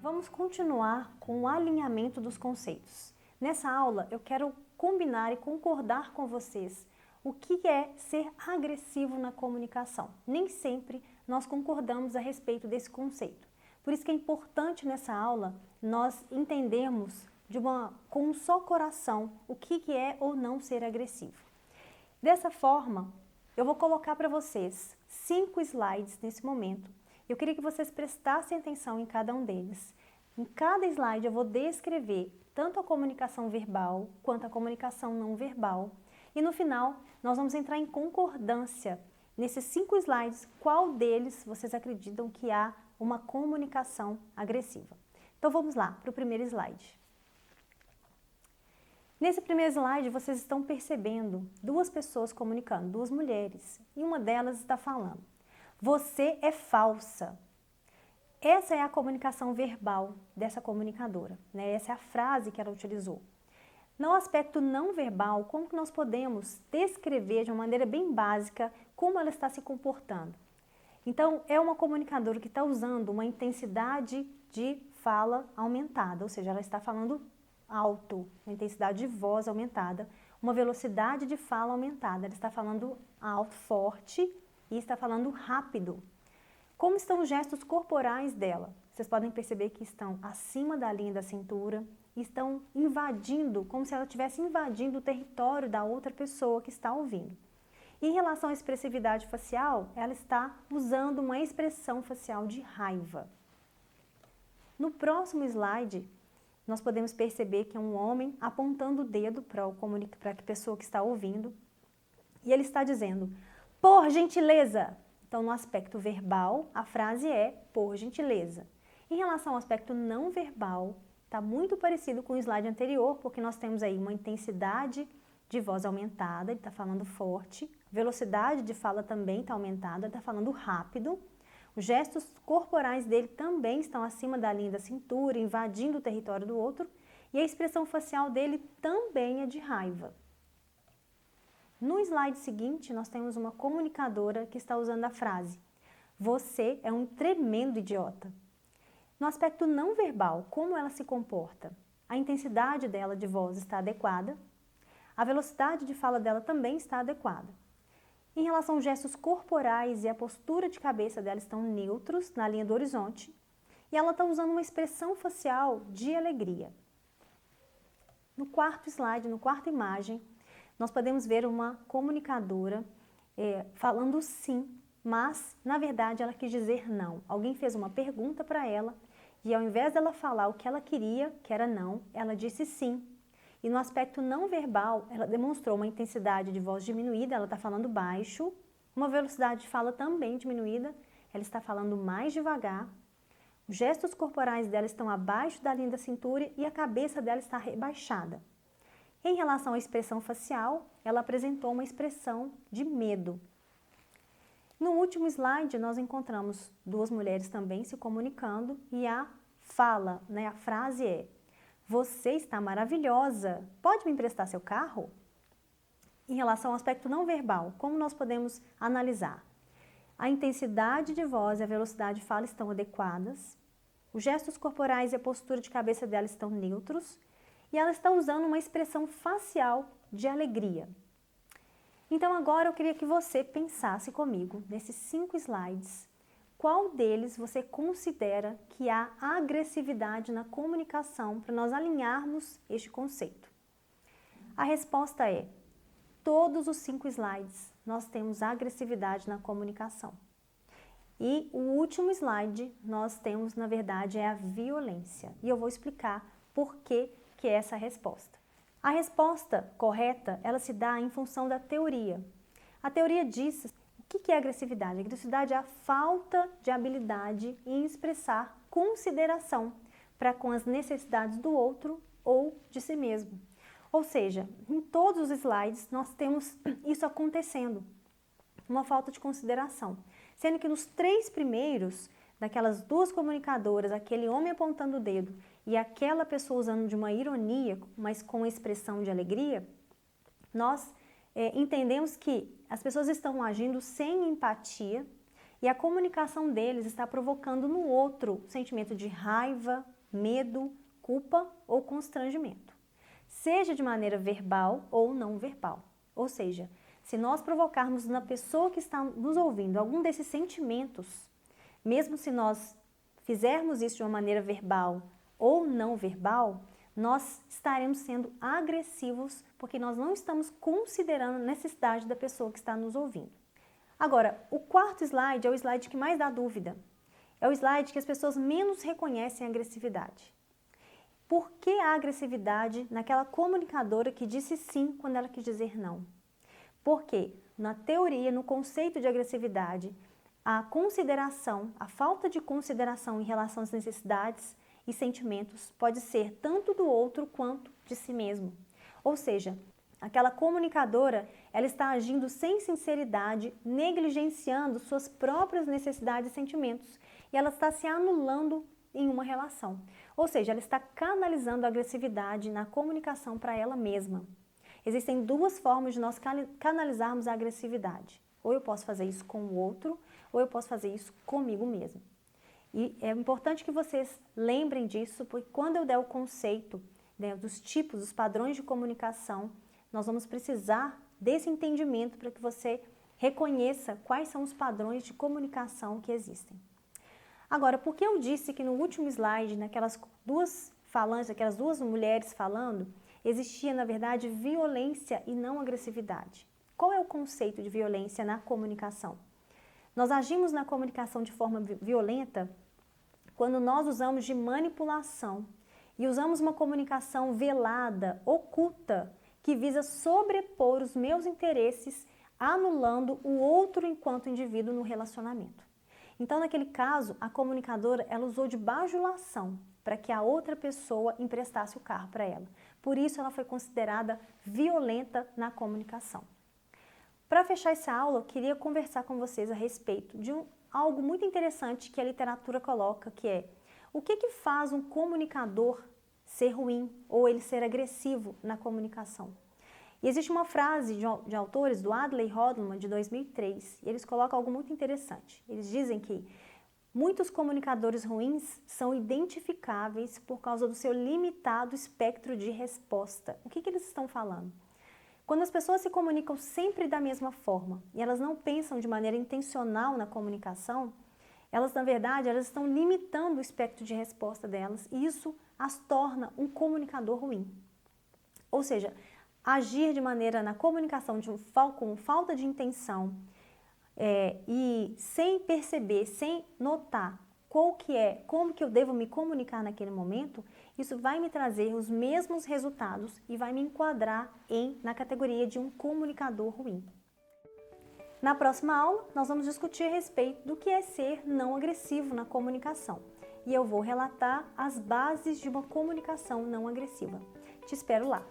Vamos continuar com o alinhamento dos conceitos. Nessa aula eu quero combinar e concordar com vocês o que é ser agressivo na comunicação. Nem sempre nós concordamos a respeito desse conceito. Por isso que é importante nessa aula nós entendermos com um só coração o que é ou não ser agressivo. Dessa forma, eu vou colocar para vocês 5 slides nesse momento. Eu queria que vocês prestassem atenção em cada um deles. Em cada slide eu vou descrever tanto a comunicação verbal quanto a comunicação não verbal. E no final nós vamos entrar em concordância nesses 5 slides, qual deles vocês acreditam que há uma comunicação agressiva. Então vamos lá para o primeiro slide. Nesse primeiro slide vocês estão percebendo 2 pessoas comunicando, 2 mulheres, e uma delas está falando: "Você é falsa". Essa é a comunicação verbal dessa comunicadora, né? Essa é a frase que ela utilizou. No aspecto não verbal, como que nós podemos descrever de uma maneira bem básica como ela está se comportando? Então, é uma comunicadora que está usando uma intensidade de fala aumentada, ou seja, ela está falando alto, uma intensidade de voz aumentada, uma velocidade de fala aumentada, ela está falando alto, forte e está falando rápido. Como estão os gestos corporais dela? Vocês podem perceber que estão acima da linha da cintura, estão invadindo, como se ela estivesse invadindo o território da outra pessoa que está ouvindo. Em relação à expressividade facial, ela está usando uma expressão facial de raiva. No próximo slide, nós podemos perceber que é um homem apontando o dedo para a pessoa que está ouvindo, e ele está dizendo: "Por gentileza". Então, no aspecto verbal, a frase é "por gentileza". Em relação ao aspecto não verbal, está muito parecido com o slide anterior, porque nós temos aí uma intensidade de voz aumentada, ele está falando forte, velocidade de fala também está aumentada, ele está falando rápido, os gestos corporais dele também estão acima da linha da cintura, invadindo o território do outro, e a expressão facial dele também é de raiva. No slide seguinte, nós temos uma comunicadora que está usando a frase: "Você é um tremendo idiota". No aspecto não verbal, como ela se comporta? A intensidade dela de voz está adequada, a velocidade de fala dela também está adequada. Em relação aos gestos corporais e a postura de cabeça dela estão neutros na linha do horizonte, e ela está usando uma expressão facial de alegria. No quarto slide, no quarta imagem, nós podemos ver uma comunicadora falando sim, mas na verdade ela quis dizer não. Alguém fez uma pergunta para ela e ao invés dela falar o que ela queria, que era não, ela disse sim. E no aspecto não verbal, ela demonstrou uma intensidade de voz diminuída, ela está falando baixo, uma velocidade de fala também diminuída, ela está falando mais devagar, os gestos corporais dela estão abaixo da linha da cintura e a cabeça dela está rebaixada. Em relação à expressão facial, ela apresentou uma expressão de medo. No último slide, nós encontramos 2 mulheres também se comunicando e a fala, né, a frase é: "Você está maravilhosa, pode me emprestar seu carro?". Em relação ao aspecto não verbal, como nós podemos analisar? A intensidade de voz e a velocidade de fala estão adequadas, os gestos corporais e a postura de cabeça dela estão neutros, e ela está usando uma expressão facial de alegria. Então agora eu queria que você pensasse comigo, nesses 5 slides, qual deles você considera que há agressividade na comunicação para nós alinharmos este conceito? A resposta é: todos os 5 slides nós temos agressividade na comunicação. E o último slide nós temos, na verdade, é a violência. E eu vou explicar por que é essa resposta. A resposta correta, ela se dá em função da teoria. A teoria diz o que é agressividade. A agressividade é a falta de habilidade em expressar consideração para com as necessidades do outro ou de si mesmo. Ou seja, em todos os slides nós temos isso acontecendo, uma falta de consideração. Sendo que nos 3 primeiros, daquelas 2 comunicadoras, aquele homem apontando o dedo e aquela pessoa usando de uma ironia, mas com expressão de alegria, nós entendemos que as pessoas estão agindo sem empatia e a comunicação deles está provocando no outro sentimento de raiva, medo, culpa ou constrangimento, seja de maneira verbal ou não verbal. Ou seja, se nós provocarmos na pessoa que está nos ouvindo algum desses sentimentos, mesmo se nós fizermos isso de uma maneira verbal ou não verbal, nós estaremos sendo agressivos porque nós não estamos considerando a necessidade da pessoa que está nos ouvindo. Agora, o quarto slide é o slide que mais dá dúvida. É o slide que as pessoas menos reconhecem a agressividade. Por que a agressividade naquela comunicadora que disse sim quando ela quis dizer não? Porque na teoria, no conceito de agressividade, a consideração, a falta de consideração em relação às necessidades e sentimentos pode ser tanto do outro quanto de si mesmo. Ou seja, aquela comunicadora, ela está agindo sem sinceridade, negligenciando suas próprias necessidades e sentimentos, e ela está se anulando em uma relação. Ou seja, ela está canalizando a agressividade na comunicação para ela mesma. Existem duas formas de nós canalizarmos a agressividade. Ou eu posso fazer isso com o outro, ou eu posso fazer isso comigo mesmo. E é importante que vocês lembrem disso, porque quando eu der o conceito, né, dos tipos, dos padrões de comunicação, nós vamos precisar desse entendimento para que você reconheça quais são os padrões de comunicação que existem. Agora, por que eu disse que no último slide, naquelas duas falantes, aquelas duas mulheres falando, existia, na verdade, violência e não agressividade? Qual é o conceito de violência na comunicação? Nós agimos na comunicação de forma violenta quando nós usamos de manipulação e usamos uma comunicação velada, oculta, que visa sobrepor os meus interesses, anulando o outro enquanto indivíduo no relacionamento. Então, naquele caso, a comunicadora, ela usou de bajulação para que a outra pessoa emprestasse o carro para ela. Por isso, ela foi considerada violenta na comunicação. Para fechar essa aula, eu queria conversar com vocês a respeito de algo muito interessante que a literatura coloca, que é o que faz um comunicador ser ruim ou ele ser agressivo na comunicação. E existe uma frase de autores, do Adler e Rodman, de 2003, e eles colocam algo muito interessante. Eles dizem que muitos comunicadores ruins são identificáveis por causa do seu limitado espectro de resposta. O que eles estão falando? Quando as pessoas se comunicam sempre da mesma forma e elas não pensam de maneira intencional na comunicação, elas, na verdade, elas estão limitando o espectro de resposta delas e isso as torna um comunicador ruim. Ou seja, agir de maneira na comunicação com falta de intenção e sem perceber, sem notar como que eu devo me comunicar naquele momento, isso vai me trazer os mesmos resultados e vai me enquadrar na categoria de um comunicador ruim. Na próxima aula, nós vamos discutir a respeito do que é ser não agressivo na comunicação. E eu vou relatar as bases de uma comunicação não agressiva. Te espero lá!